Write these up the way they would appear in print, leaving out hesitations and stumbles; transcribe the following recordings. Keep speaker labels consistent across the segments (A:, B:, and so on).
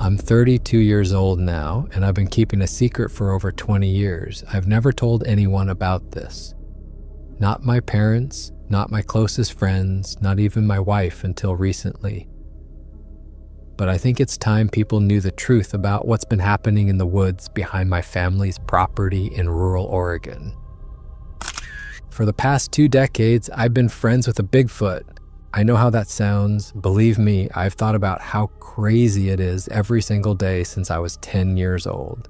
A: I'm 32 years old now, and I've been keeping a secret for over 20 years. I've never told anyone about this. Not my parents, not my closest friends, not even my wife until recently. But I think it's time people knew the truth about what's been happening in the woods behind my family's property in rural Oregon. For the past 2 decades, I've been friends with a Bigfoot. I know how that sounds. Believe me, I've thought about how crazy it is every single day since I was 10 years old.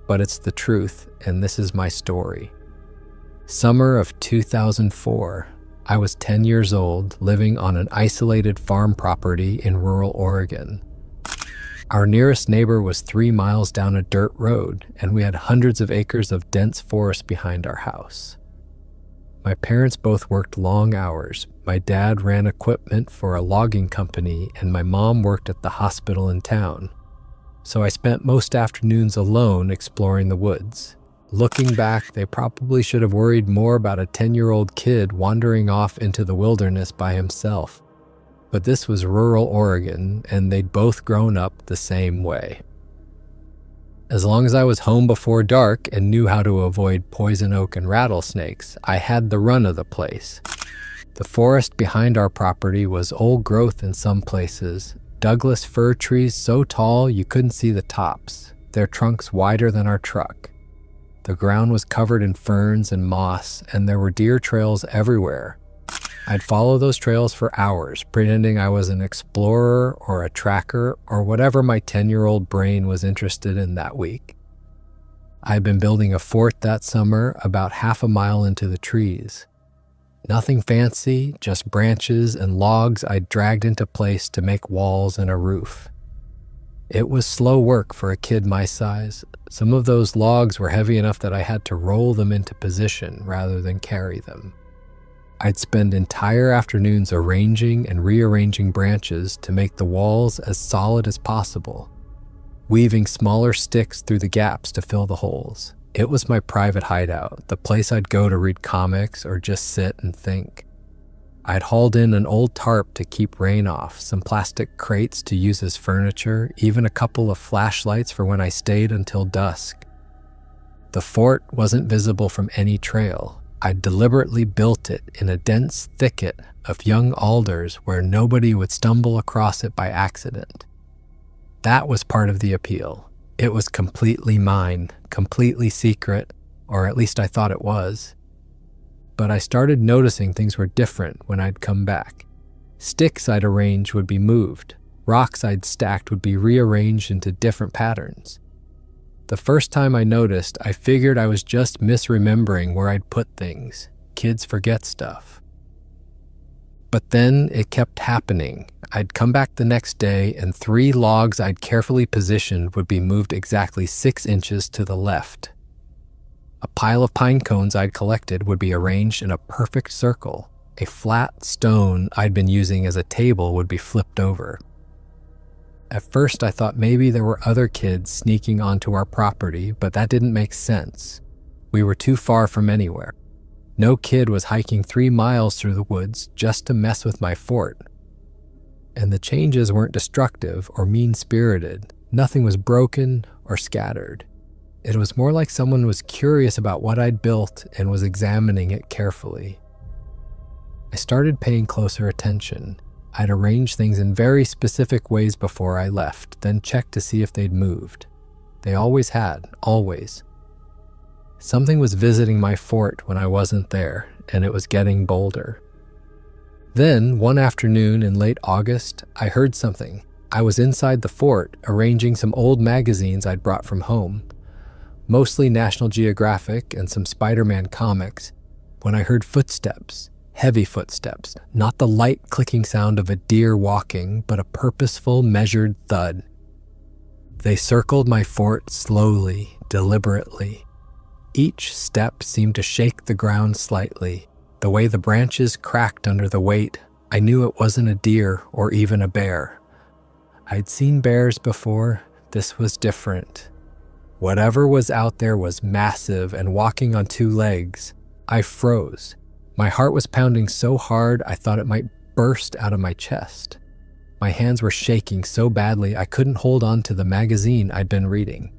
A: But it's the truth, and this is my story. Summer of 2004, I was 10 years old, living on an isolated farm property in rural Oregon. Our nearest neighbor was 3 miles down a dirt road, and we had hundreds of acres of dense forest behind our house. My parents both worked long hours. My dad ran equipment for a logging company, and my mom worked at the hospital in town. So I spent most afternoons alone exploring the woods. Looking back, they probably should have worried more about a 10-year-old kid wandering off into the wilderness by himself. But this was rural Oregon, and they'd both grown up the same way. As long as I was home before dark and knew how to avoid poison oak and rattlesnakes, I had the run of the place. The forest behind our property was old growth in some places, Douglas fir trees so tall you couldn't see the tops, their trunks wider than our truck. The ground was covered in ferns and moss, and there were deer trails everywhere. I'd follow those trails for hours, pretending I was an explorer or a tracker or whatever my 10-year-old brain was interested in that week. I'd been building a fort that summer about half a mile into the trees. Nothing fancy, just branches and logs I'd dragged into place to make walls and a roof. It was slow work for a kid my size. Some of those logs were heavy enough that I had to roll them into position rather than carry them. I'd spend entire afternoons arranging and rearranging branches to make the walls as solid as possible, weaving smaller sticks through the gaps to fill the holes. It was my private hideout, the place I'd go to read comics or just sit and think. I'd hauled in an old tarp to keep rain off, some plastic crates to use as furniture, even a couple of flashlights for when I stayed until dusk. The fort wasn't visible from any trail. I'd deliberately built it in a dense thicket of young alders where nobody would stumble across it by accident. That was part of the appeal. It was completely mine, completely secret, or at least I thought it was. But I started noticing things were different when I'd come back. Sticks I'd arranged would be moved. Rocks I'd stacked would be rearranged into different patterns. The first time I noticed, I figured I was just misremembering where I'd put things. Kids forget stuff. But then it kept happening. I'd come back the next day, and 3 logs I'd carefully positioned would be moved exactly 6 inches to the left. A pile of pine cones I'd collected would be arranged in a perfect circle. A flat stone I'd been using as a table would be flipped over. At first, I thought maybe there were other kids sneaking onto our property, but that didn't make sense. We were too far from anywhere. No kid was hiking 3 miles through the woods just to mess with my fort. And the changes weren't destructive or mean-spirited. Nothing was broken or scattered. It was more like someone was curious about what I'd built and was examining it carefully. I started paying closer attention. I'd arranged things in very specific ways before I left, then checked to see if they'd moved. They always had, always. Something was visiting my fort when I wasn't there, and it was getting bolder. Then, one afternoon in late August, I heard something. I was inside the fort, arranging some old magazines I'd brought from home, mostly National Geographic and some Spider-Man comics, when I heard footsteps. Heavy footsteps, not the light clicking sound of a deer walking, but a purposeful, measured thud. They circled my fort slowly, deliberately. Each step seemed to shake the ground slightly. The way the branches cracked under the weight, I knew it wasn't a deer or even a bear. I'd seen bears before. This was different. Whatever was out there was massive and walking on 2 legs. I froze. My heart was pounding so hard I thought it might burst out of my chest. My hands were shaking so badly I couldn't hold on to the magazine I'd been reading.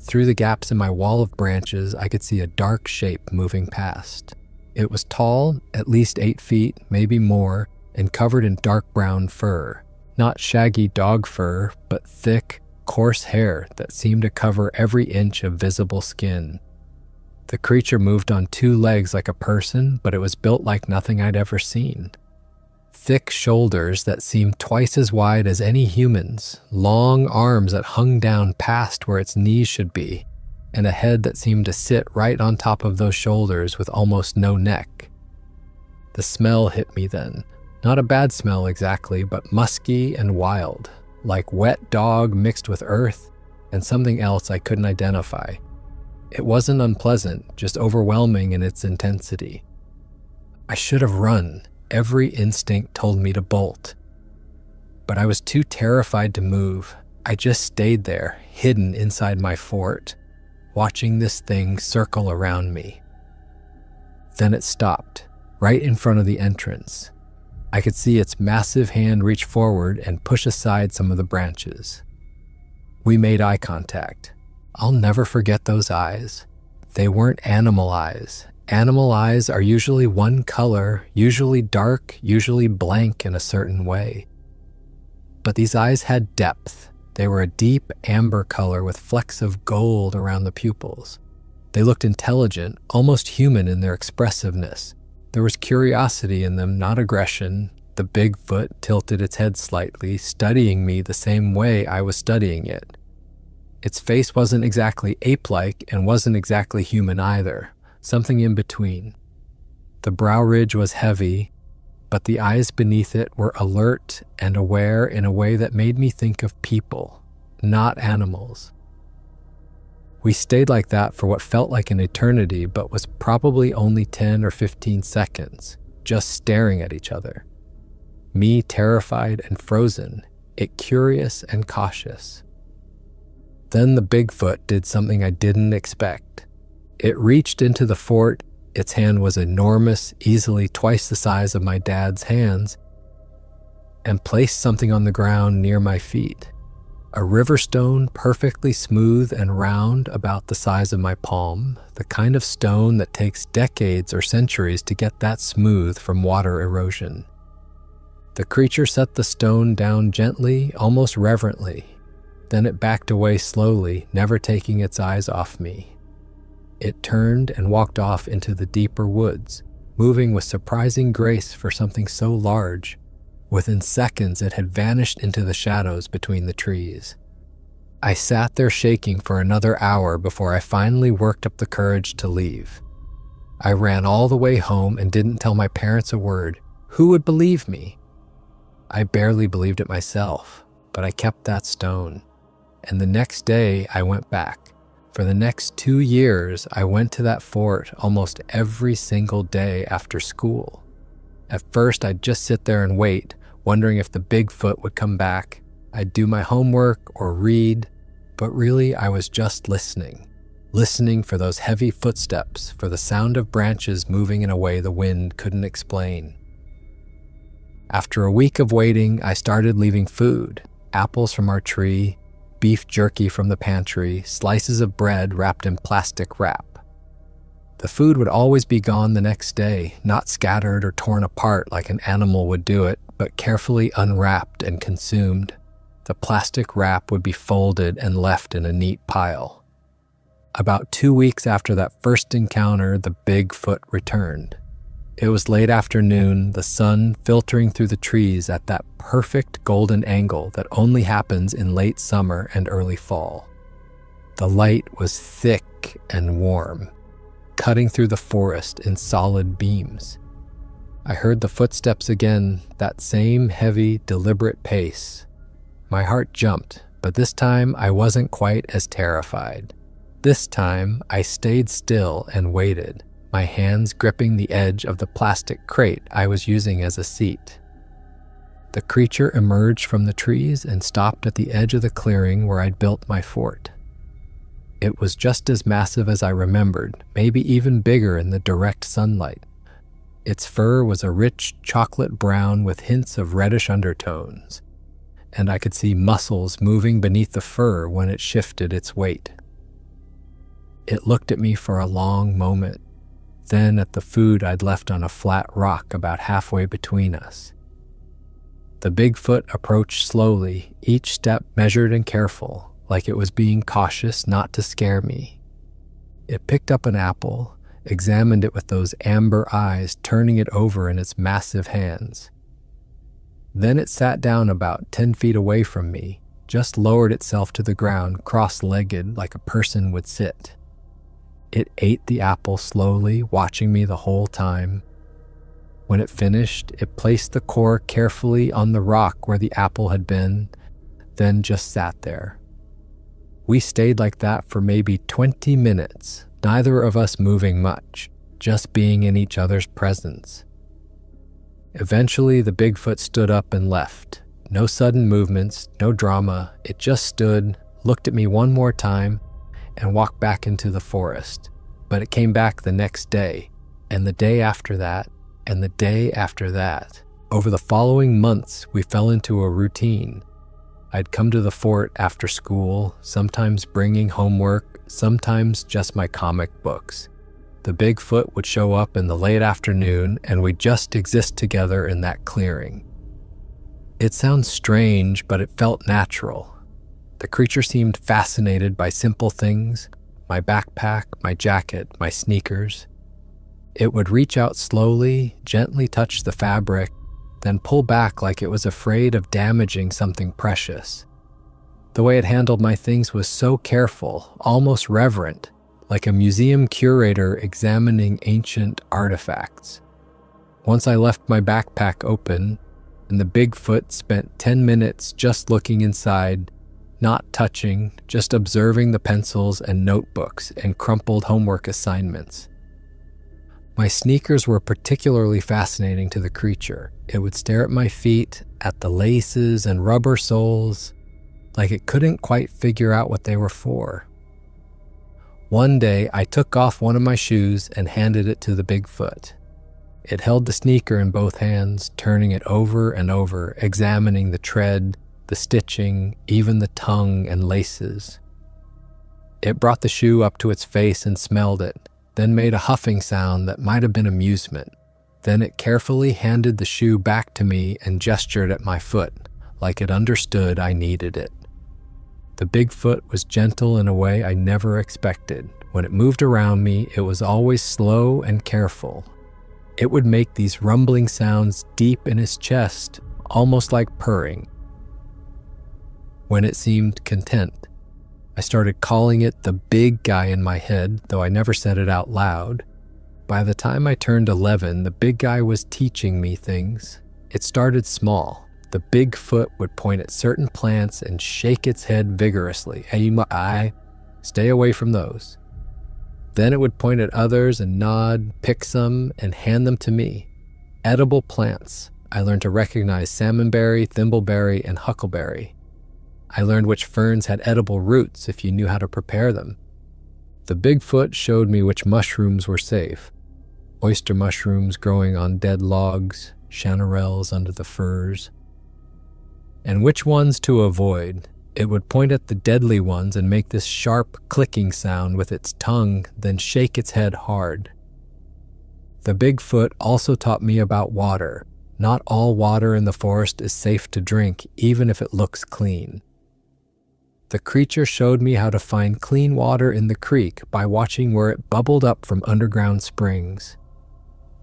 A: Through the gaps in my wall of branches, I could see a dark shape moving past. It was tall, at least 8 feet, maybe more, and covered in dark brown fur. Not shaggy dog fur, but thick, coarse hair that seemed to cover every inch of visible skin. The creature moved on 2 legs like a person, but it was built like nothing I'd ever seen. Thick shoulders that seemed twice as wide as any human's, long arms that hung down past where its knees should be, and a head that seemed to sit right on top of those shoulders with almost no neck. The smell hit me then. Not a bad smell exactly, but musky and wild, like wet dog mixed with earth and something else I couldn't identify. It wasn't unpleasant, just overwhelming in its intensity. I should have run. Every instinct told me to bolt. But I was too terrified to move. I just stayed there, hidden inside my fort, watching this thing circle around me. Then it stopped, right in front of the entrance. I could see its massive hand reach forward and push aside some of the branches. We made eye contact. I'll never forget those eyes. They weren't animal eyes. Animal eyes are usually one color, usually dark, usually blank in a certain way. But these eyes had depth. They were a deep amber color with flecks of gold around the pupils. They looked intelligent, almost human in their expressiveness. There was curiosity in them, not aggression. The Bigfoot tilted its head slightly, studying me the same way I was studying it. Its face wasn't exactly ape-like and wasn't exactly human either. Something in between. The brow ridge was heavy, but the eyes beneath it were alert and aware in a way that made me think of people, not animals. We stayed like that for what felt like an eternity, but was probably only 10 or 15 seconds, just staring at each other. Me terrified and frozen, it curious and cautious. Then the Bigfoot did something I didn't expect. It reached into the fort. Its hand was enormous, easily twice the size of my dad's hands, and placed something on the ground near my feet. A river stone, perfectly smooth and round, about the size of my palm, the kind of stone that takes decades or centuries to get that smooth from water erosion. The creature set the stone down gently, almost reverently. Then it backed away slowly, never taking its eyes off me. It turned and walked off into the deeper woods, moving with surprising grace for something so large. Within seconds, it had vanished into the shadows between the trees. I sat there shaking for another hour before I finally worked up the courage to leave. I ran all the way home and didn't tell my parents a word. Who would believe me? I barely believed it myself, but I kept that stone. And the next day, I went back. For the next 2 years, I went to that fort almost every single day after school. At first, I'd just sit there and wait, wondering if the Bigfoot would come back. I'd do my homework or read, but really I was just listening for those heavy footsteps, for the sound of branches moving in a way the wind couldn't explain. After a week of waiting, I started leaving food, apples from our tree, beef jerky from the pantry, slices of bread wrapped in plastic wrap. The food would always be gone the next day, not scattered or torn apart like an animal would do it, but carefully unwrapped and consumed. The plastic wrap would be folded and left in a neat pile. About 2 weeks after that first encounter, the Bigfoot returned. It was late afternoon, the sun filtering through the trees at that perfect golden angle that only happens in late summer and early fall. The light was thick and warm, cutting through the forest in solid beams. I heard the footsteps again, that same heavy, deliberate pace. My heart jumped, but this time I wasn't quite as terrified. This time I stayed still and waited, my hands gripping the edge of the plastic crate I was using as a seat. The creature emerged from the trees and stopped at the edge of the clearing where I'd built my fort. It was just as massive as I remembered, maybe even bigger in the direct sunlight. Its fur was a rich chocolate brown with hints of reddish undertones. and I could see muscles moving beneath the fur when it shifted its weight. It looked at me for a long moment, then at the food I'd left on a flat rock about halfway between us. The Bigfoot approached slowly, each step measured and careful, like it was being cautious not to scare me. It picked up an apple, examined it with those amber eyes, turning it over in its massive hands. Then it sat down about 10 feet away from me, just lowered itself to the ground, cross-legged like a person would sit. It ate the apple slowly, watching me the whole time. When it finished, it placed the core carefully on the rock where the apple had been, then just sat there. We stayed like that for maybe 20 minutes, neither of us moving much, just being in each other's presence. Eventually, the Bigfoot stood up and left. No sudden movements, no drama. It just stood, looked at me one more time, and walked back into the forest. But it came back the next day, and the day after that, and the day after that. Over the following months, we fell into a routine. I'd come to the fort after school, sometimes bringing homework, sometimes just my comic books. The Bigfoot would show up in the late afternoon, and we'd just exist together in that clearing. It sounds strange, but it felt natural. The creature seemed fascinated by simple things, my backpack, my jacket, my sneakers. It would reach out slowly, gently touch the fabric, then pull back like it was afraid of damaging something precious. The way it handled my things was so careful, almost reverent, like a museum curator examining ancient artifacts. Once I left my backpack open, and the Bigfoot spent 10 minutes just looking inside, not touching, just observing the pencils and notebooks and crumpled homework assignments. My sneakers were particularly fascinating to the creature. It would stare at my feet, at the laces and rubber soles, like it couldn't quite figure out what they were for. One day, I took off one of my shoes and handed it to the Bigfoot. It held the sneaker in both hands, turning it over and over, examining the tread, the stitching, even the tongue and laces. It brought the shoe up to its face and smelled it, then made a huffing sound that might have been amusement. Then it carefully handed the shoe back to me and gestured at my foot, like it understood I needed it. The Bigfoot was gentle in a way I never expected. When it moved around me, it was always slow and careful. It would make these rumbling sounds deep in his chest, almost like purring. When it seemed content, I started calling it the big guy in my head, though I never said it out loud. By the time I turned 11, the big guy was teaching me things. It started small. The Bigfoot would point at certain plants and shake its head vigorously. Hey, stay away from those. Then it would point at others and nod, pick some, and hand them to me. Edible plants. I learned to recognize salmonberry, thimbleberry, and huckleberry. I learned which ferns had edible roots if you knew how to prepare them. The Bigfoot showed me which mushrooms were safe. Oyster mushrooms growing on dead logs, chanterelles under the firs. And which ones to avoid. It would point at the deadly ones and make this sharp clicking sound with its tongue, then shake its head hard. The Bigfoot also taught me about water. Not all water in the forest is safe to drink, even if it looks clean. The creature showed me how to find clean water in the creek by watching where it bubbled up from underground springs.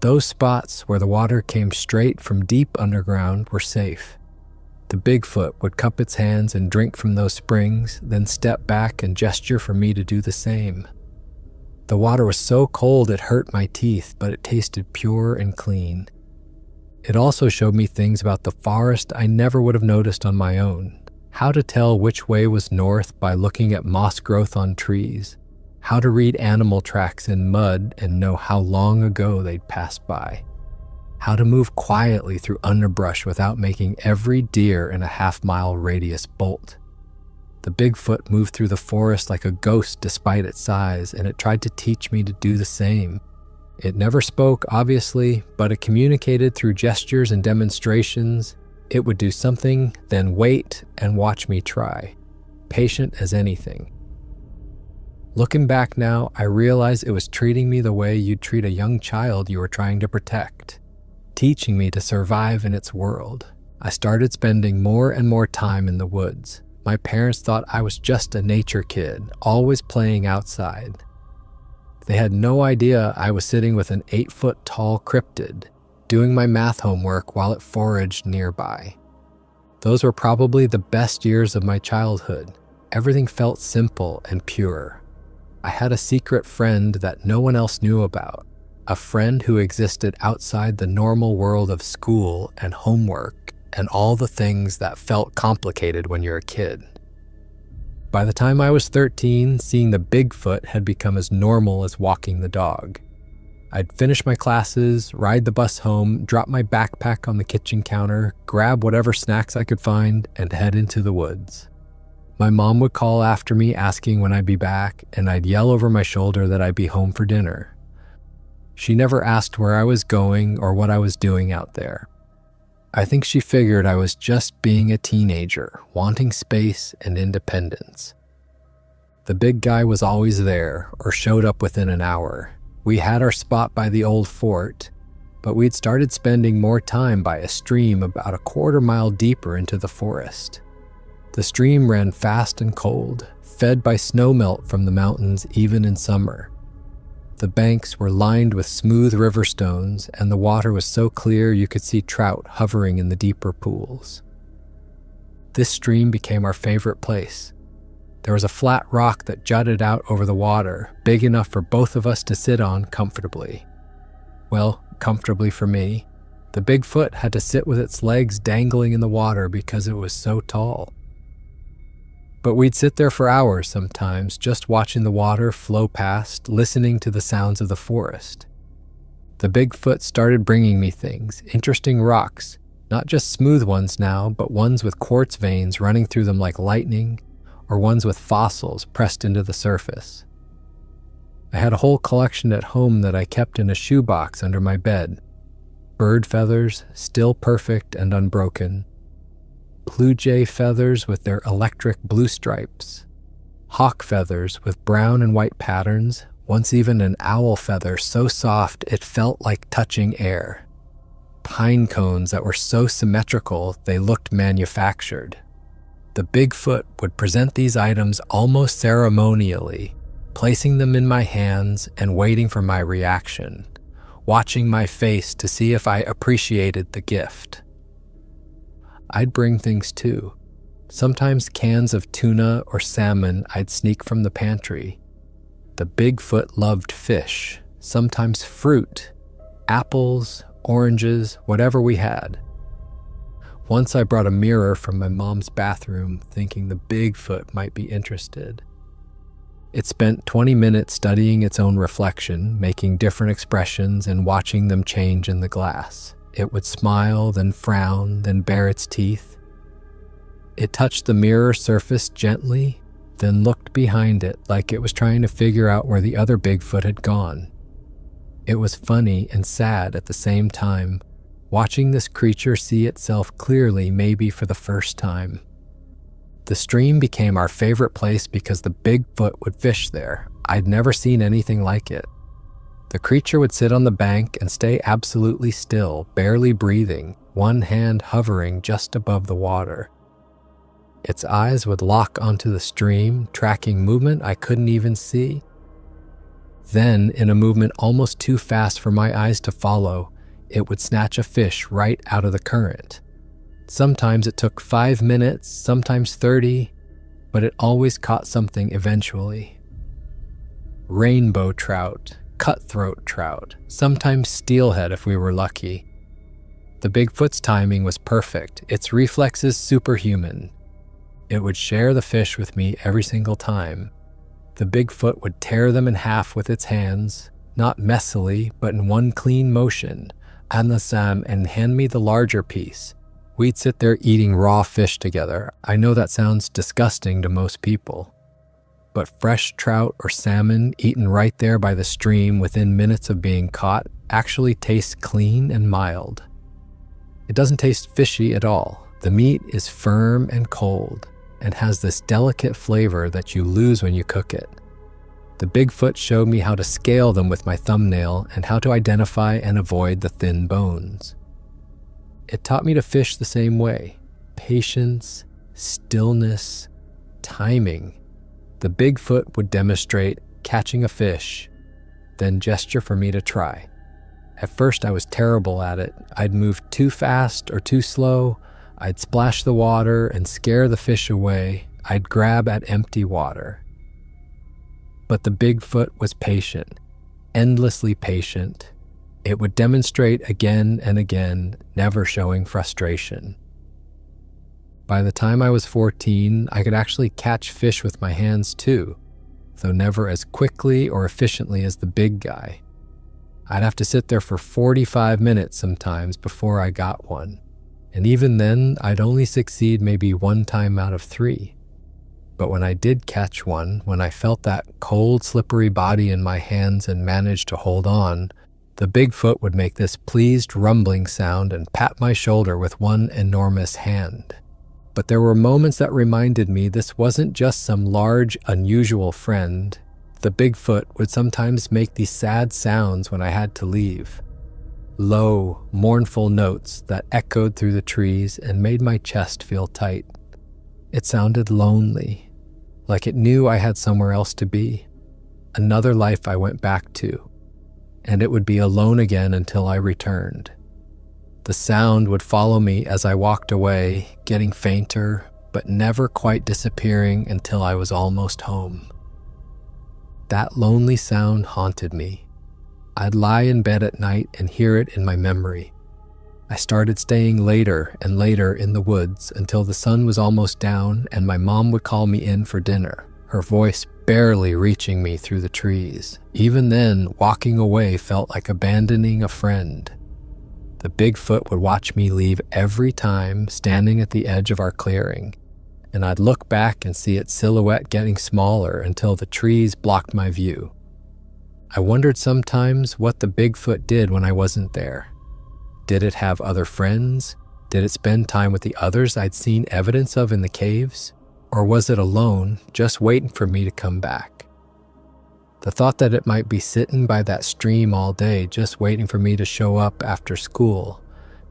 A: Those spots where the water came straight from deep underground were safe. The Bigfoot would cup its hands and drink from those springs, then step back and gesture for me to do the same. The water was so cold it hurt my teeth, but it tasted pure and clean. It also showed me things about the forest I never would have noticed on my own. How to tell which way was north by looking at moss growth on trees. How to read animal tracks in mud and know how long ago they'd passed by. How to move quietly through underbrush without making every deer in a half-mile radius bolt. The Bigfoot moved through the forest like a ghost despite its size, and it tried to teach me to do the same. It never spoke, obviously, but it communicated through gestures and demonstrations. It would do something, then wait and watch me try, patient as anything. Looking back now, I realize it was treating me the way you'd treat a young child you were trying to protect, teaching me to survive in its world. I started spending more and more time in the woods. My parents thought I was just a nature kid, always playing outside. They had no idea I was sitting with an 8-foot-tall cryptid, doing my math homework while it foraged nearby. Those were probably the best years of my childhood. Everything felt simple and pure. I had a secret friend that no one else knew about, a friend who existed outside the normal world of school and homework and all the things that felt complicated when you're a kid. By the time I was 13, seeing the Bigfoot had become as normal as walking the dog. I'd finish my classes, ride the bus home, drop my backpack on the kitchen counter, grab whatever snacks I could find, and head into the woods. My mom would call after me asking when I'd be back, and I'd yell over my shoulder that I'd be home for dinner. She never asked where I was going or what I was doing out there. I think she figured I was just being a teenager, wanting space and independence. The big guy was always there, or showed up within an hour. We had our spot by the old fort, but we'd started spending more time by a stream about a quarter-mile deeper into the forest. The stream ran fast and cold, fed by snowmelt from the mountains even in summer. The banks were lined with smooth river stones, and the water was so clear you could see trout hovering in the deeper pools. This stream became our favorite place. There was a flat rock that jutted out over the water, big enough for both of us to sit on comfortably. Well, comfortably for me. The Bigfoot had to sit with its legs dangling in the water because it was so tall. But we'd sit there for hours sometimes, just watching the water flow past, listening to the sounds of the forest. The Bigfoot started bringing me things, interesting rocks, not just smooth ones now, but ones with quartz veins running through them like lightning, or ones with fossils pressed into the surface. I had a whole collection at home that I kept in a shoebox under my bed. Bird feathers, still perfect and unbroken. Blue jay feathers with their electric blue stripes, hawk feathers with brown and white patterns, once even an owl feather so soft it felt like touching air, pine cones that were so symmetrical they looked manufactured. The Bigfoot would present these items almost ceremonially, placing them in my hands and waiting for my reaction, watching my face to see if I appreciated the gift. I'd bring things too. Sometimes cans of tuna or salmon I'd sneak from the pantry. The Bigfoot loved fish, sometimes fruit, apples, oranges, whatever we had. Once I brought a mirror from my mom's bathroom thinking the Bigfoot might be interested. It spent 20 minutes studying its own reflection, making different expressions and watching them change in the glass. It would smile, then frown, then bare its teeth. It touched the mirror surface gently, then looked behind it like it was trying to figure out where the other Bigfoot had gone. It was funny and sad at the same time, watching this creature see itself clearly maybe for the first time. The stream became our favorite place because the Bigfoot would fish there. I'd never seen anything like it. The creature would sit on the bank and stay absolutely still, barely breathing, one hand hovering just above the water. Its eyes would lock onto the stream, tracking movement I couldn't even see. Then, in a movement almost too fast for my eyes to follow, it would snatch a fish right out of the current. Sometimes it took 5 minutes, sometimes 30, but it always caught something eventually. Rainbow trout, cutthroat trout, sometimes steelhead if we were lucky. The Bigfoot's timing was perfect, its reflexes superhuman. It would share the fish with me every single time. The Bigfoot would tear them in half with its hands, not messily, but in one clean motion, and hand me the larger piece. We'd sit there eating raw fish together. I know that sounds disgusting to most people. But fresh trout or salmon eaten right there by the stream within minutes of being caught actually tastes clean and mild. It doesn't taste fishy at all. The meat is firm and cold and has this delicate flavor that you lose when you cook it. The Bigfoot showed me how to scale them with my thumbnail and how to identify and avoid the thin bones. It taught me to fish the same way. Patience, stillness, timing. The Bigfoot would demonstrate catching a fish, then gesture for me to try. At first, I was terrible at it. I'd move too fast or too slow. I'd splash the water and scare the fish away. I'd grab at empty water. But the Bigfoot was patient, endlessly patient. It would demonstrate again and again, never showing frustration. By the time I was 14, I could actually catch fish with my hands too, though never as quickly or efficiently as the big guy. I'd have to sit there for 45 minutes sometimes before I got one. And even then, I'd only succeed maybe one time out of 3. But when I did catch one, when I felt that cold, slippery body in my hands and managed to hold on, the Bigfoot would make this pleased rumbling sound and pat my shoulder with one enormous hand. But there were moments that reminded me this wasn't just some large, unusual friend. The Bigfoot would sometimes make these sad sounds when I had to leave. Low, mournful notes that echoed through the trees and made my chest feel tight. It sounded lonely, like it knew I had somewhere else to be, another life I went back to, and it would be alone again until I returned. The sound would follow me as I walked away, getting fainter, but never quite disappearing until I was almost home. That lonely sound haunted me. I'd lie in bed at night and hear it in my memory. I started staying later and later in the woods until the sun was almost down and my mom would call me in for dinner, her voice barely reaching me through the trees. Even then, walking away felt like abandoning a friend. The Bigfoot would watch me leave every time, standing at the edge of our clearing, and I'd look back and see its silhouette getting smaller until the trees blocked my view. I wondered sometimes what the Bigfoot did when I wasn't there. Did it have other friends? Did it spend time with the others I'd seen evidence of in the caves? Or was it alone, just waiting for me to come back? The thought that it might be sitting by that stream all day just waiting for me to show up after school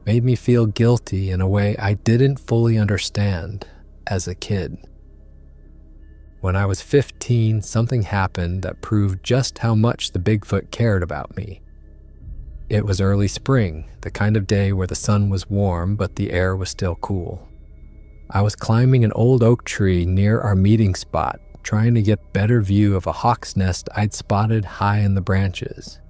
A: made me feel guilty in a way I didn't fully understand as a kid. When I was 15, something happened that proved just how much the Bigfoot cared about me. It was early spring, the kind of day where the sun was warm but the air was still cool. I was climbing an old oak tree near our meeting spot, trying to get better view of a hawk's nest I'd spotted high in the branches.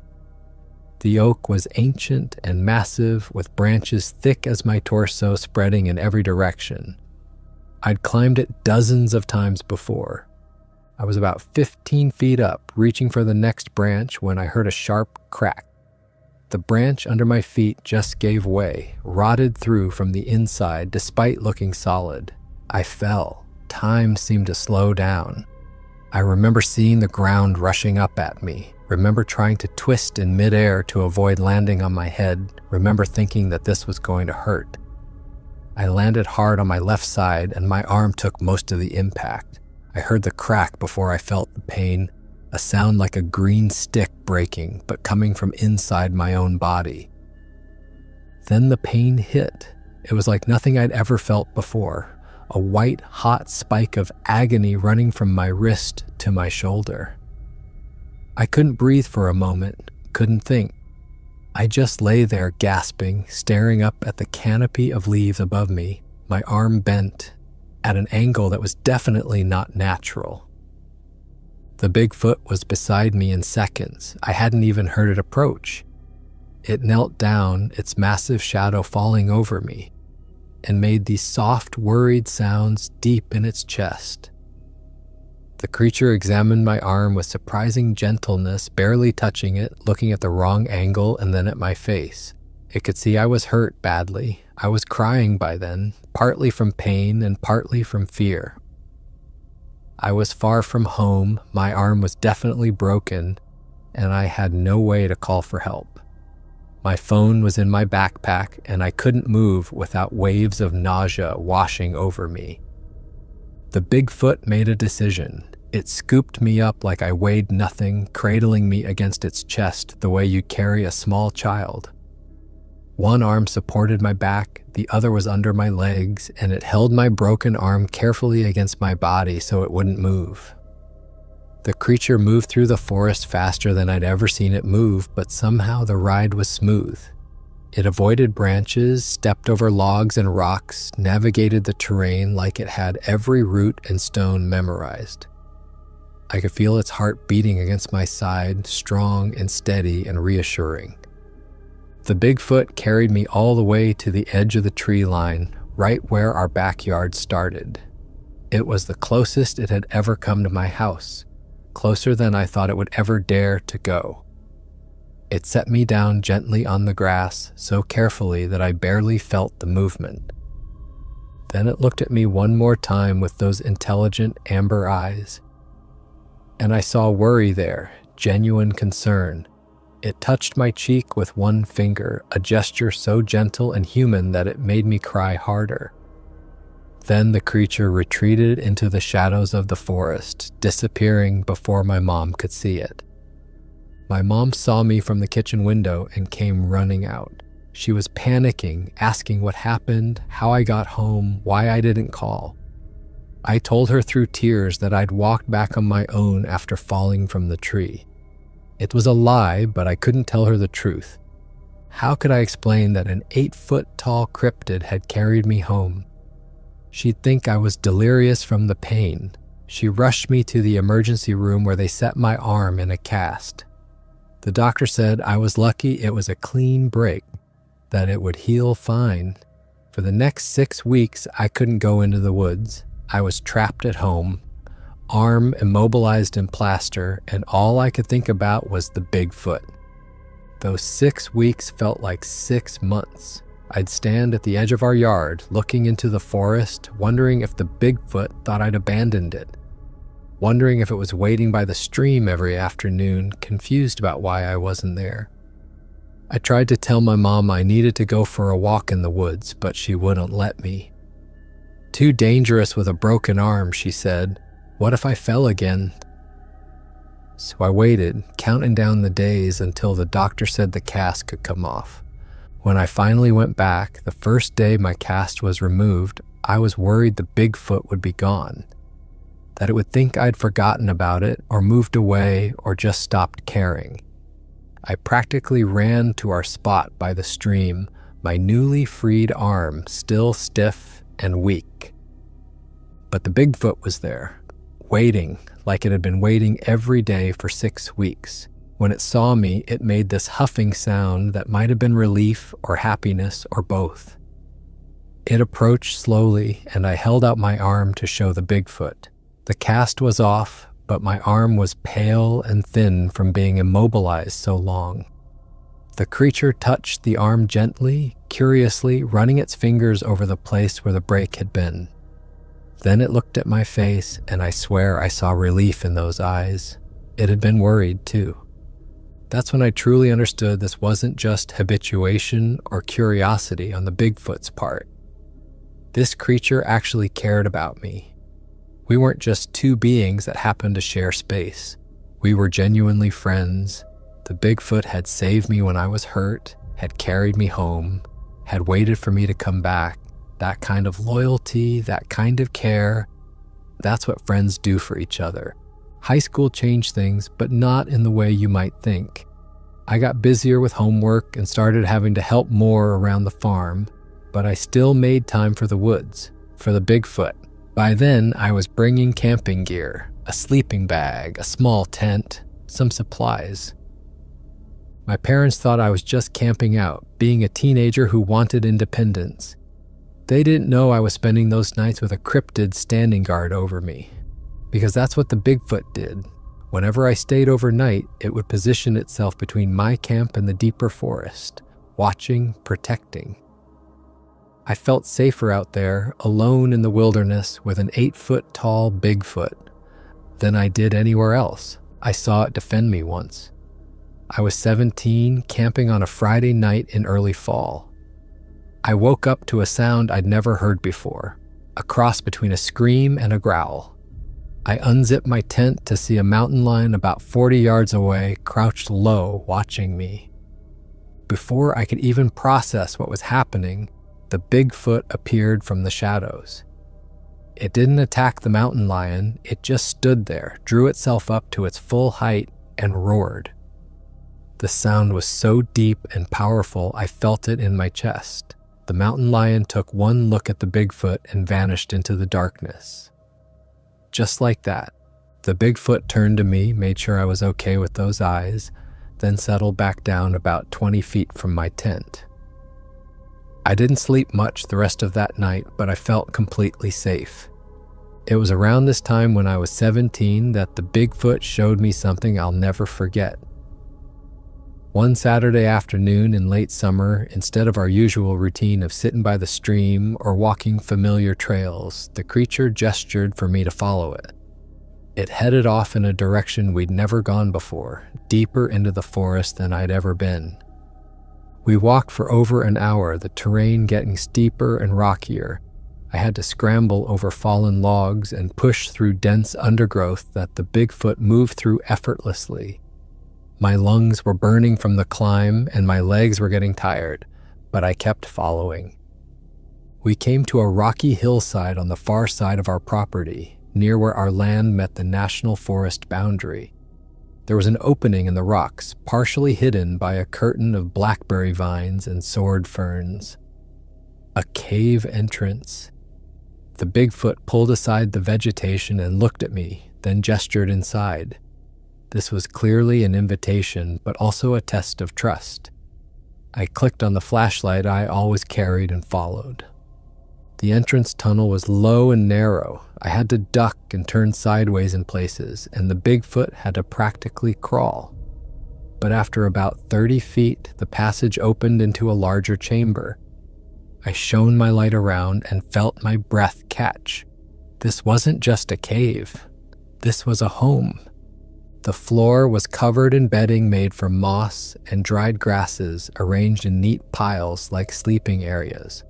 A: The oak was ancient and massive, with branches thick as my torso spreading in every direction. I'd climbed it dozens of times before. I was about 15 feet up, reaching for the next branch when I heard a sharp crack. The branch under my feet just gave way, rotted through from the inside despite looking solid. I fell. Time seemed to slow down. I remember seeing the ground rushing up at me, remember trying to twist in midair to avoid landing on my head, remember thinking that this was going to hurt. I landed hard on my left side and my arm took most of the impact. I heard the crack before I felt the pain, a sound like a green stick breaking, but coming from inside my own body. Then the pain hit. It was like nothing I'd ever felt before, a white, hot spike of agony running from my wrist to my shoulder. I couldn't breathe for a moment, couldn't think. I just lay there gasping, staring up at the canopy of leaves above me, my arm bent, at an angle that was definitely not natural. The Bigfoot was beside me in seconds. I hadn't even heard it approach. It knelt down, its massive shadow falling over me, and made these soft, worried sounds deep in its chest. The creature examined my arm with surprising gentleness, barely touching it, looking at the wrong angle and then at my face. It could see I was hurt badly. I was crying by then, partly from pain and partly from fear. I was far from home, my arm was definitely broken, and I had no way to call for help. My phone was in my backpack, and I couldn't move without waves of nausea washing over me. The Bigfoot made a decision. It scooped me up like I weighed nothing, cradling me against its chest the way you'd carry a small child. One arm supported my back, the other was under my legs, and it held my broken arm carefully against my body so it wouldn't move. The creature moved through the forest faster than I'd ever seen it move, but somehow the ride was smooth. It avoided branches, stepped over logs and rocks, navigated the terrain like it had every root and stone memorized. I could feel its heart beating against my side, strong and steady and reassuring. The Bigfoot carried me all the way to the edge of the tree line, right where our backyard started. It was the closest it had ever come to my house, closer than I thought it would ever dare to go. It set me down gently on the grass, so carefully that I barely felt the movement. Then it looked at me one more time with those intelligent amber eyes. And I saw worry there, genuine concern. It touched my cheek with one finger, a gesture so gentle and human that it made me cry harder. Then the creature retreated into the shadows of the forest, disappearing before my mom could see it. My mom saw me from the kitchen window and came running out. She was panicking, asking what happened, how I got home, why I didn't call. I told her through tears that I'd walked back on my own after falling from the tree. It was a lie, but I couldn't tell her the truth. How could I explain that an 8-foot-tall cryptid had carried me home? She'd think I was delirious from the pain. She rushed me to the emergency room where they set my arm in a cast. The doctor said I was lucky it was a clean break, that it would heal fine. For the next 6 weeks, I couldn't go into the woods. I was trapped at home, arm immobilized in plaster, and all I could think about was the Bigfoot. Those 6 weeks felt like 6 months. I'd stand at the edge of our yard, looking into the forest, wondering if the Bigfoot thought I'd abandoned it. Wondering if it was waiting by the stream every afternoon, confused about why I wasn't there. I tried to tell my mom I needed to go for a walk in the woods, but she wouldn't let me. Too dangerous with a broken arm, she said. What if I fell again? So I waited, counting down the days until the doctor said the cast could come off. When I finally went back, the first day my cast was removed, I was worried the Bigfoot would be gone, that it would think I'd forgotten about it or moved away or just stopped caring. I practically ran to our spot by the stream, my newly freed arm still stiff and weak. But the Bigfoot was there, waiting like it had been waiting every day for 6 weeks. When it saw me, it made this huffing sound that might have been relief or happiness or both. It approached slowly, and I held out my arm to show the Bigfoot. The cast was off, but my arm was pale and thin from being immobilized so long. The creature touched the arm gently, curiously, running its fingers over the place where the break had been. Then it looked at my face, and I swear I saw relief in those eyes. It had been worried, too. That's when I truly understood this wasn't just habituation or curiosity on the Bigfoot's part. This creature actually cared about me. We weren't just two beings that happened to share space. We were genuinely friends. The Bigfoot had saved me when I was hurt, had carried me home, had waited for me to come back. That kind of loyalty, that kind of care, that's what friends do for each other. High school changed things, but not in the way you might think. I got busier with homework and started having to help more around the farm, but I still made time for the woods, for the Bigfoot. By then, I was bringing camping gear, a sleeping bag, a small tent, some supplies. My parents thought I was just camping out, being a teenager who wanted independence. They didn't know I was spending those nights with a cryptid standing guard over me, because that's what the Bigfoot did. Whenever I stayed overnight, it would position itself between my camp and the deeper forest, watching, protecting. I felt safer out there, alone in the wilderness with an 8-foot-tall Bigfoot, than I did anywhere else. I saw it defend me once. I was 17, camping on a Friday night in early fall. I woke up to a sound I'd never heard before, a cross between a scream and a growl. I unzipped my tent to see a mountain lion about 40 yards away, crouched low, watching me. Before I could even process what was happening, the Bigfoot appeared from the shadows. It didn't attack the mountain lion, it just stood there, drew itself up to its full height, and roared. The sound was so deep and powerful I felt it in my chest. The mountain lion took one look at the Bigfoot and vanished into the darkness. Just like that, the Bigfoot turned to me, made sure I was okay with those eyes, then settled back down about 20 feet from my tent. I didn't sleep much the rest of that night, but I felt completely safe. It was around this time when I was 17 that the Bigfoot showed me something I'll never forget. One Saturday afternoon in late summer, instead of our usual routine of sitting by the stream or walking familiar trails, the creature gestured for me to follow it. It headed off in a direction we'd never gone before, deeper into the forest than I'd ever been. We walked for over an hour, the terrain getting steeper and rockier. I had to scramble over fallen logs and push through dense undergrowth that the Bigfoot moved through effortlessly. My lungs were burning from the climb and my legs were getting tired, but I kept following. We came to a rocky hillside on the far side of our property, near where our land met the national forest boundary. There was an opening in the rocks, partially hidden by a curtain of blackberry vines and sword ferns. A cave entrance. The Bigfoot pulled aside the vegetation and looked at me, then gestured inside. This was clearly an invitation, but also a test of trust. I clicked on the flashlight I always carried and followed. The entrance tunnel was low and narrow. I had to duck and turn sideways in places, and the Bigfoot had to practically crawl. But after about 30 feet, the passage opened into a larger chamber. I shone my light around and felt my breath catch. This wasn't just a cave. This was a home. The floor was covered in bedding made from moss and dried grasses arranged in neat piles like sleeping areas.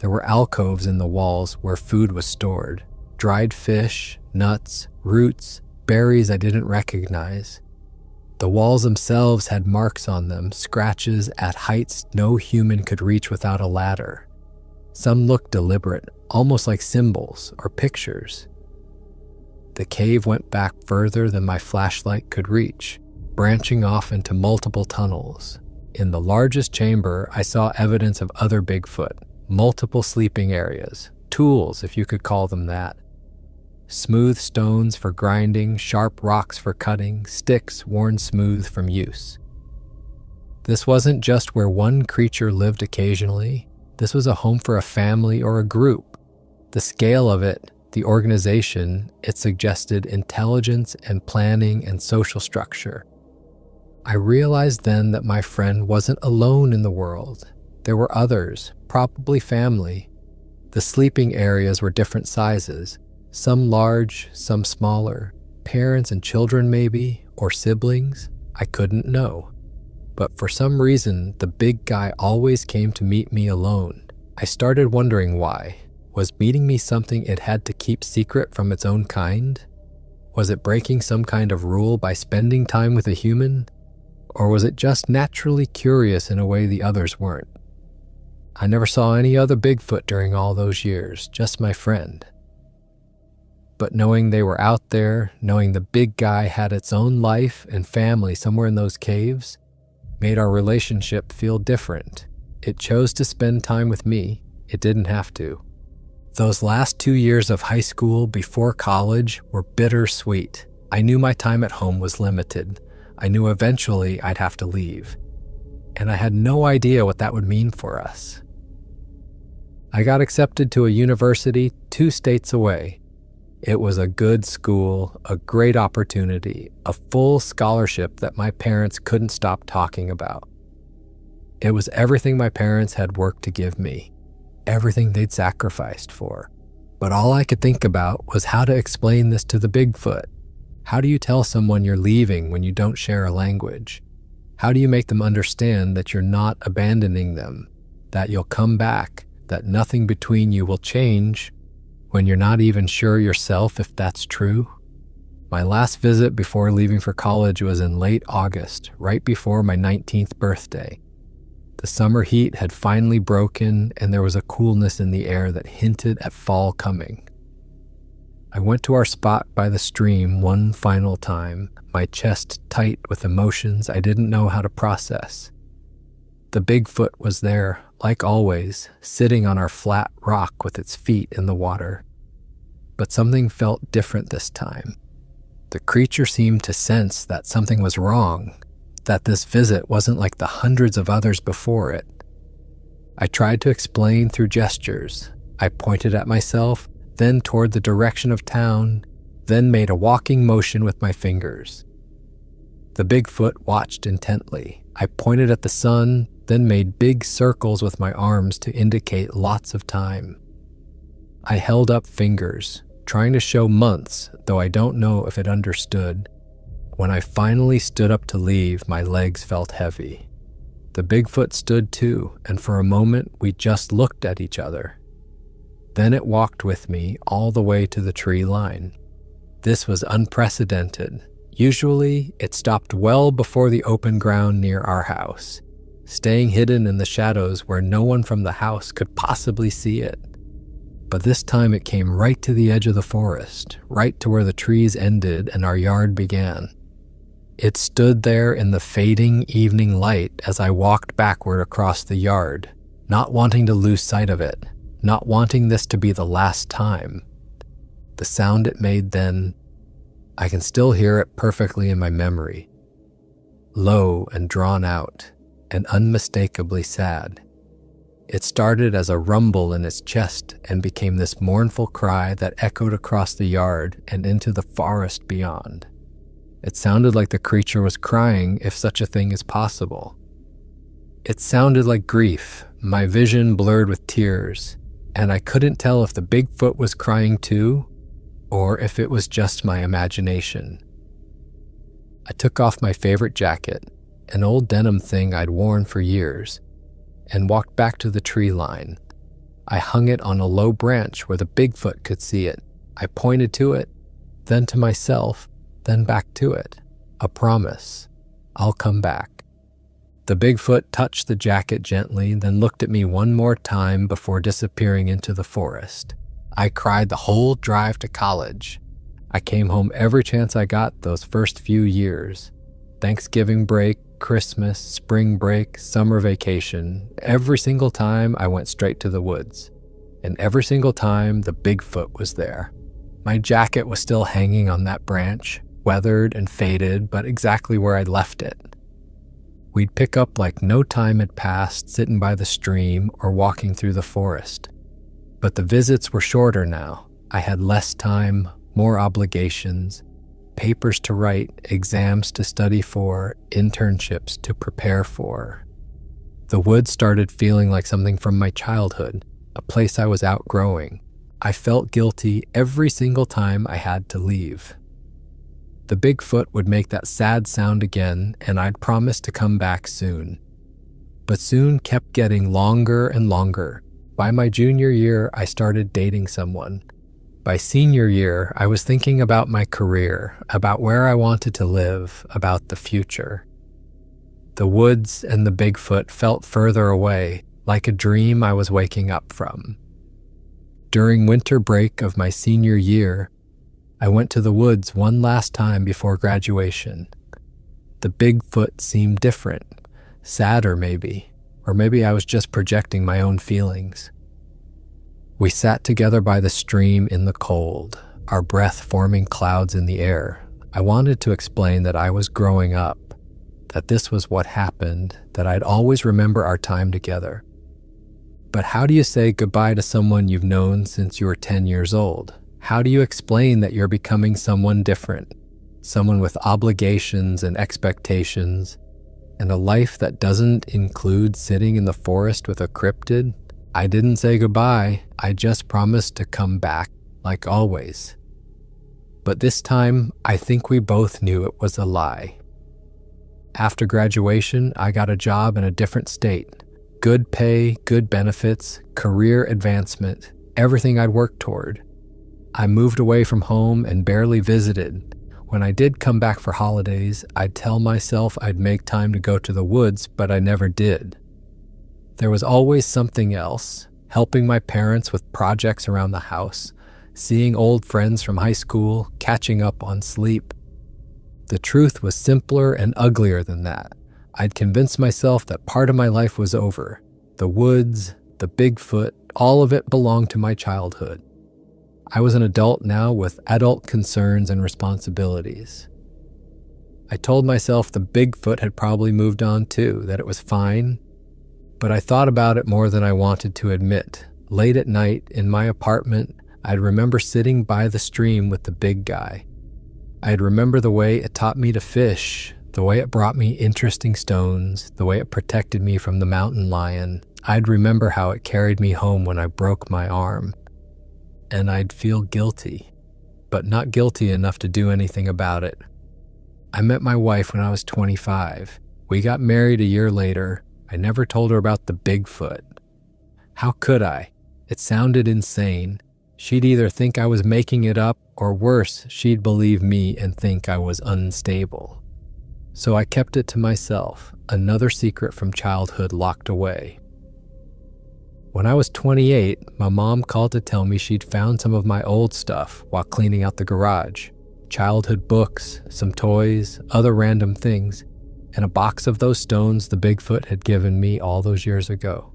A: There were alcoves in the walls where food was stored, dried fish, nuts, roots, berries I didn't recognize. The walls themselves had marks on them, scratches at heights no human could reach without a ladder. Some looked deliberate, almost like symbols or pictures. The cave went back further than my flashlight could reach, branching off into multiple tunnels. In the largest chamber, I saw evidence of other Bigfoot, multiple sleeping areas, tools if you could call them that. Smooth stones for grinding, sharp rocks for cutting, sticks worn smooth from use. This wasn't just where one creature lived occasionally. This was a home for a family or a group. The scale of it, the organization, it suggested intelligence and planning and social structure. I realized then that my friend wasn't alone in the world. There were others, probably family. The sleeping areas were different sizes, some large, some smaller, parents and children maybe, or siblings. I couldn't know. But for some reason, the big guy always came to meet me alone. I started wondering why. Was meeting me something it had to keep secret from its own kind? Was it breaking some kind of rule by spending time with a human? Or was it just naturally curious in a way the others weren't? I never saw any other Bigfoot during all those years, just my friend. But knowing they were out there, knowing the big guy had its own life and family somewhere in those caves, made our relationship feel different. It chose to spend time with me. It didn't have to. Those last 2 years of high school before college were bittersweet. I knew my time at home was limited. I knew eventually I'd have to leave. And I had no idea what that would mean for us. I got accepted to a university 2 states away. It was a good school, a great opportunity, a full scholarship that my parents couldn't stop talking about. It was everything my parents had worked to give me. Everything they'd sacrificed for. But all I could think about was how to explain this to the Bigfoot. How do you tell someone you're leaving when you don't share a language? How do you make them understand that you're not abandoning them, that you'll come back, that nothing between you will change when you're not even sure yourself if that's true? My last visit before leaving for college was in late August, right before my 19th birthday. The summer heat had finally broken, and there was a coolness in the air that hinted at fall coming. I went to our spot by the stream one final time, my chest tight with emotions I didn't know how to process. The Bigfoot was there, like always, sitting on our flat rock with its feet in the water. But something felt different this time. The creature seemed to sense that something was wrong, that this visit wasn't like the hundreds of others before it. I tried to explain through gestures. I pointed at myself, then toward the direction of town, then made a walking motion with my fingers. The Bigfoot watched intently. I pointed at the sun, then made big circles with my arms to indicate lots of time. I held up fingers, trying to show months, though I don't know if it understood. When I finally stood up to leave, my legs felt heavy. The Bigfoot stood too, and for a moment we just looked at each other. Then it walked with me all the way to the tree line. This was unprecedented. Usually, it stopped well before the open ground near our house, staying hidden in the shadows where no one from the house could possibly see it. But this time it came right to the edge of the forest, right to where the trees ended and our yard began. It stood there in the fading evening light as I walked backward across the yard, not wanting to lose sight of it, not wanting this to be the last time. The sound it made then, I can still hear it perfectly in my memory. Low and drawn out, and unmistakably sad. It started as a rumble in its chest and became this mournful cry that echoed across the yard and into the forest beyond. It sounded like the creature was crying, if such a thing is possible. It sounded like grief, my vision blurred with tears, and I couldn't tell if the Bigfoot was crying too, or if it was just my imagination. I took off my favorite jacket, an old denim thing I'd worn for years, and walked back to the tree line. I hung it on a low branch where the Bigfoot could see it. I pointed to it, then to myself, then back to it. A promise. I'll come back. The Bigfoot touched the jacket gently, then looked at me one more time before disappearing into the forest. I cried the whole drive to college. I came home every chance I got those first few years. Thanksgiving break, Christmas, spring break, summer vacation. Every single time I went straight to the woods. And every single time the Bigfoot was there. My jacket was still hanging on that branch, weathered and faded, but exactly where I'd left it. We'd pick up like no time had passed sitting by the stream or walking through the forest. But the visits were shorter now. I had less time, more obligations, papers to write, exams to study for, internships to prepare for. The woods started feeling like something from my childhood, a place I was outgrowing. I felt guilty every single time I had to leave. The Bigfoot would make that sad sound again, and I'd promised to come back soon. But soon kept getting longer and longer. By my junior year, I started dating someone. By senior year, I was thinking about my career, about where I wanted to live, about the future. The woods and the Bigfoot felt further away, like a dream I was waking up from. During winter break of my senior year, I went to the woods one last time before graduation. The Bigfoot seemed different, sadder maybe, or maybe I was just projecting my own feelings. We sat together by the stream in the cold, our breath forming clouds in the air. I wanted to explain that I was growing up, that this was what happened, that I'd always remember our time together. But how do you say goodbye to someone you've known since you were 10 years old? How do you explain that you're becoming someone different, someone with obligations and expectations, and a life that doesn't include sitting in the forest with a cryptid? I didn't say goodbye, I just promised to come back, like always. But this time, I think we both knew it was a lie. After graduation, I got a job in a different state. Good pay, good benefits, career advancement, everything I'd worked toward. I moved away from home and barely visited. When I did come back for holidays, I'd tell myself I'd make time to go to the woods, but I never did. There was always something else, helping my parents with projects around the house, seeing old friends from high school, catching up on sleep. The truth was simpler and uglier than that. I'd convinced myself that part of my life was over. The woods, the Bigfoot, all of it belonged to my childhood. I was an adult now with adult concerns and responsibilities. I told myself the Bigfoot had probably moved on too, that it was fine, but I thought about it more than I wanted to admit. Late at night, in my apartment, I'd remember sitting by the stream with the big guy. I'd remember the way it taught me to fish, the way it brought me interesting stones, the way it protected me from the mountain lion. I'd remember how it carried me home when I broke my arm. And I'd feel guilty, but not guilty enough to do anything about it. I met my wife when I was 25. We got married a year later. I never told her about the Bigfoot. How could I? It sounded insane. She'd either think I was making it up, or worse, she'd believe me and think I was unstable. So I kept it to myself, another secret from childhood locked away. When I was 28, my mom called to tell me she'd found some of my old stuff while cleaning out the garage. Childhood books, some toys, other random things, and a box of those stones the Bigfoot had given me all those years ago.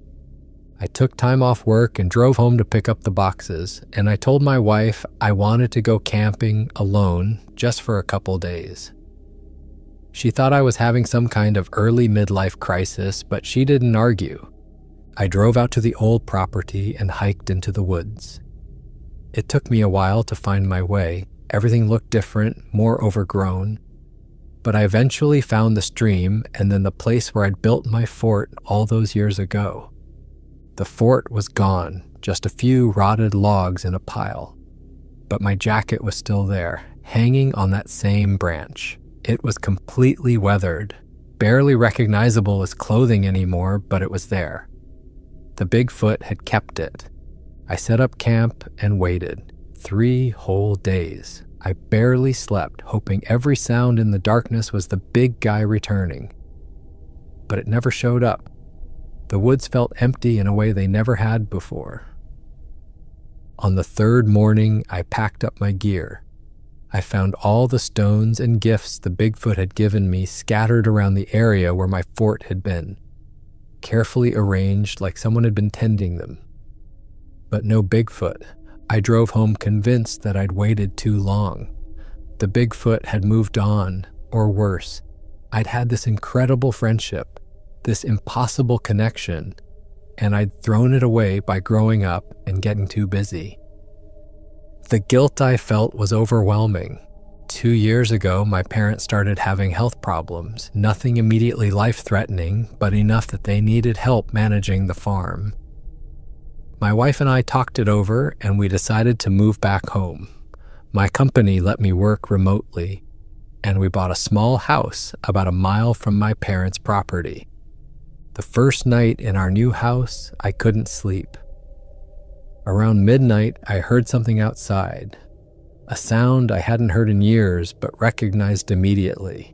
A: I took time off work and drove home to pick up the boxes, and I told my wife I wanted to go camping alone just for a couple days. She thought I was having some kind of early midlife crisis, but she didn't argue. I drove out to the old property and hiked into the woods. It took me a while to find my way. Everything looked different, more overgrown. But I eventually found the stream and then the place where I'd built my fort all those years ago. The fort was gone, just a few rotted logs in a pile. But my jacket was still there, hanging on that same branch. It was completely weathered, barely recognizable as clothing anymore, but it was there. The Bigfoot had kept it. I set up camp and waited. 3 whole days. I barely slept, hoping every sound in the darkness was the big guy returning. But it never showed up. The woods felt empty in a way they never had before. On the 3rd morning, I packed up my gear. I found all the stones and gifts the Bigfoot had given me scattered around the area where my fort had been, carefully arranged like someone had been tending them. But no Bigfoot. I drove home convinced that I'd waited too long. The Bigfoot had moved on, or worse, I'd had this incredible friendship, this impossible connection, and I'd thrown it away by growing up and getting too busy. The guilt I felt was overwhelming. 2 years ago, my parents started having health problems, nothing immediately life-threatening, but enough that they needed help managing the farm. My wife and I talked it over, and we decided to move back home. My company let me work remotely, and we bought a small house about a mile from my parents' property. The first night in our new house, I couldn't sleep. Around midnight, I heard something outside. A sound I hadn't heard in years, but recognized immediately.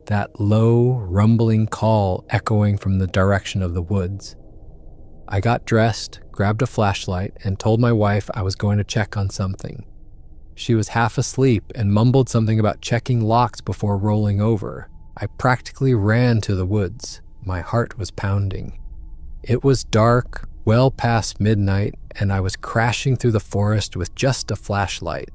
A: That low, rumbling call echoing from the direction of the woods. I got dressed, grabbed a flashlight, and told my wife I was going to check on something. She was half asleep and mumbled something about checking locks before rolling over. I practically ran to the woods. My heart was pounding. It was dark, well past midnight, and I was crashing through the forest with just a flashlight.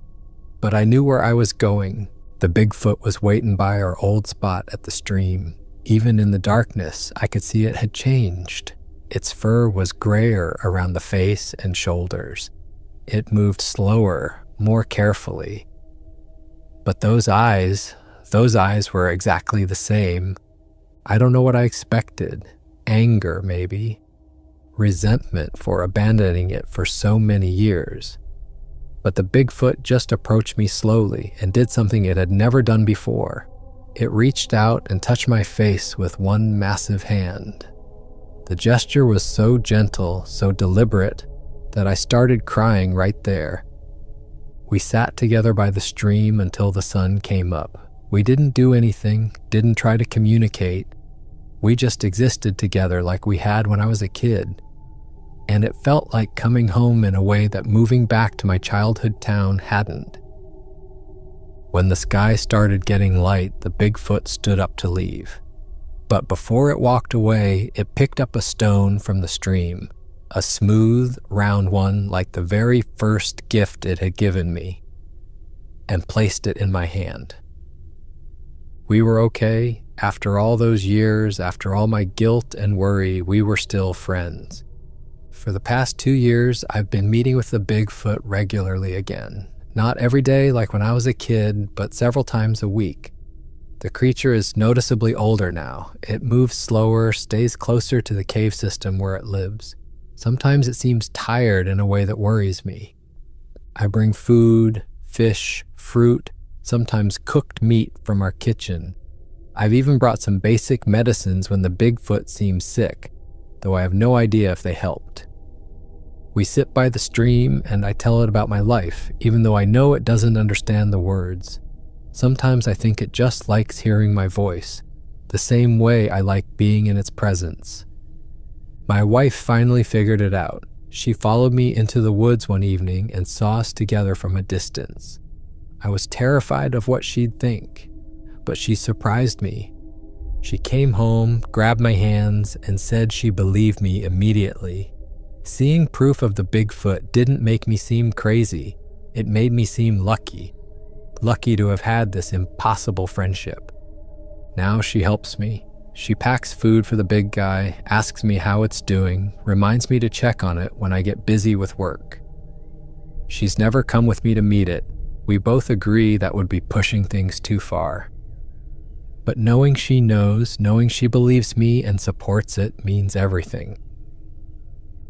A: But I knew where I was going. The Bigfoot was waiting by our old spot at the stream. Even in the darkness, I could see it had changed. Its fur was grayer around the face and shoulders. It moved slower, more carefully. But those eyes were exactly the same. I don't know what I expected. Anger, maybe. Resentment for abandoning it for so many years. But the Bigfoot just approached me slowly and did something it had never done before. It reached out and touched my face with one massive hand. The gesture was so gentle, so deliberate, that I started crying right there. We sat together by the stream until the sun came up. We didn't do anything, didn't try to communicate. We just existed together like we had when I was a kid. And it felt like coming home in a way that moving back to my childhood town hadn't. When the sky started getting light, the Bigfoot stood up to leave. But before it walked away, it picked up a stone from the stream, a smooth, round one like the very first gift it had given me, and placed it in my hand. We were okay. After all those years, after all my guilt and worry, we were still friends. For the past 2 years, I've been meeting with the Bigfoot regularly again. Not every day like when I was a kid, but several times a week. The creature is noticeably older now. It moves slower, stays closer to the cave system where it lives. Sometimes it seems tired in a way that worries me. I bring food, fish, fruit, sometimes cooked meat from our kitchen. I've even brought some basic medicines when the Bigfoot seems sick, though I have no idea if they helped. We sit by the stream and I tell it about my life, even though I know it doesn't understand the words. Sometimes I think it just likes hearing my voice, the same way I like being in its presence. My wife finally figured it out. She followed me into the woods one evening and saw us together from a distance. I was terrified of what she'd think, but she surprised me. She came home, grabbed my hands, and said she believed me immediately. Seeing proof of the Bigfoot didn't make me seem crazy. It made me seem lucky. Lucky to have had this impossible friendship. Now she helps me. She packs food for the big guy, asks me how it's doing, reminds me to check on it when I get busy with work. She's never come with me to meet it. We both agree that would be pushing things too far. But knowing she knows, knowing she believes me and supports it means everything.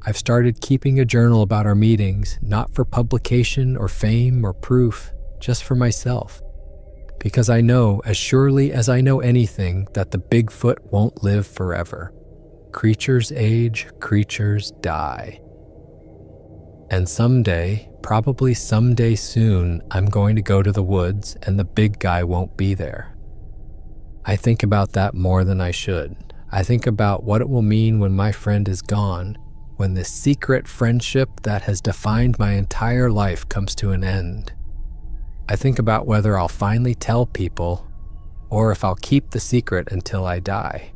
A: I've started keeping a journal about our meetings, not for publication or fame or proof, just for myself. Because I know, as surely as I know anything, that the Bigfoot won't live forever. Creatures age, creatures die. And someday, probably someday soon, I'm going to go to the woods and the big guy won't be there. I think about that more than I should. I think about what it will mean when my friend is gone, when this secret friendship that has defined my entire life comes to an end. I think about whether I'll finally tell people, or if I'll keep the secret until I die.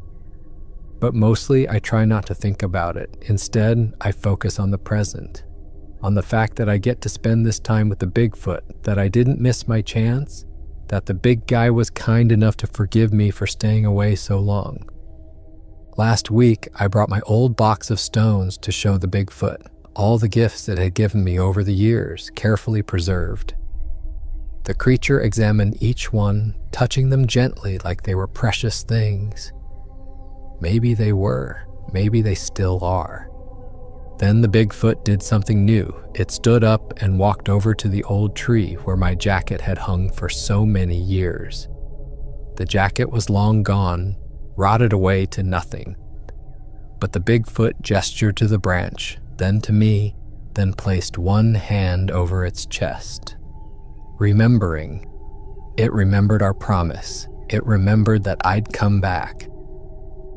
A: But mostly I try not to think about it. Instead, I focus on the present, on the fact that I get to spend this time with the Bigfoot, that I didn't miss my chance, that the big guy was kind enough to forgive me for staying away so long. Last week, I brought my old box of stones to show the Bigfoot, all the gifts it had given me over the years, carefully preserved. The creature examined each one, touching them gently like they were precious things. Maybe they were, maybe they still are. Then the Bigfoot did something new. It stood up and walked over to the old tree where my jacket had hung for so many years. The jacket was long gone, rotted away to nothing. But the Bigfoot gestured to the branch, then to me, then placed one hand over its chest. Remembering. It remembered our promise. It remembered that I'd come back.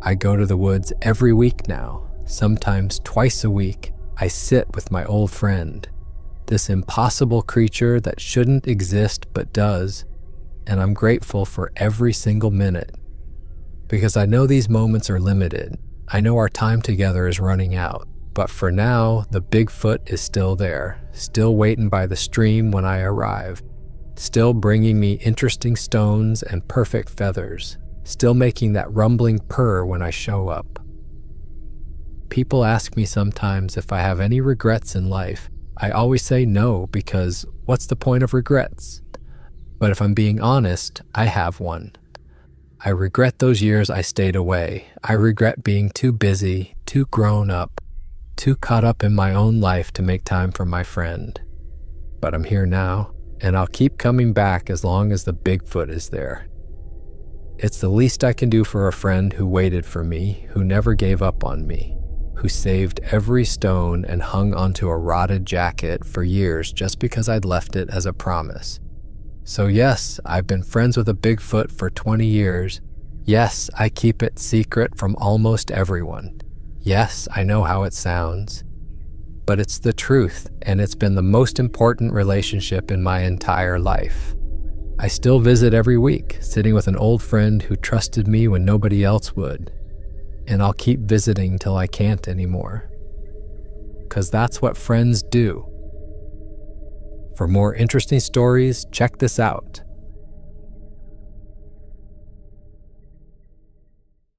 A: I go to the woods every week now, sometimes twice a week. I sit with my old friend, this impossible creature that shouldn't exist but does, and I'm grateful for every single minute. Because I know these moments are limited. I know our time together is running out. But for now, the Bigfoot is still there, still waiting by the stream when I arrive, still bringing me interesting stones and perfect feathers, still making that rumbling purr when I show up. People ask me sometimes if I have any regrets in life. I always say no, because what's the point of regrets? But if I'm being honest, I have one. I regret those years I stayed away. I regret being too busy, too grown up, too caught up in my own life to make time for my friend. But I'm here now, and I'll keep coming back as long as the Bigfoot is there. It's the least I can do for a friend who waited for me, who never gave up on me, who saved every stone and hung onto a rotted jacket for years just because I'd left it as a promise. So yes, I've been friends with a Bigfoot for 20 years. Yes, I keep it secret from almost everyone. Yes, I know how it sounds. But it's the truth, and it's been the most important relationship in my entire life. I still visit every week, sitting with an old friend who trusted me when nobody else would. And I'll keep visiting till I can't anymore. 'Cause that's what friends do. For more interesting stories, check this out.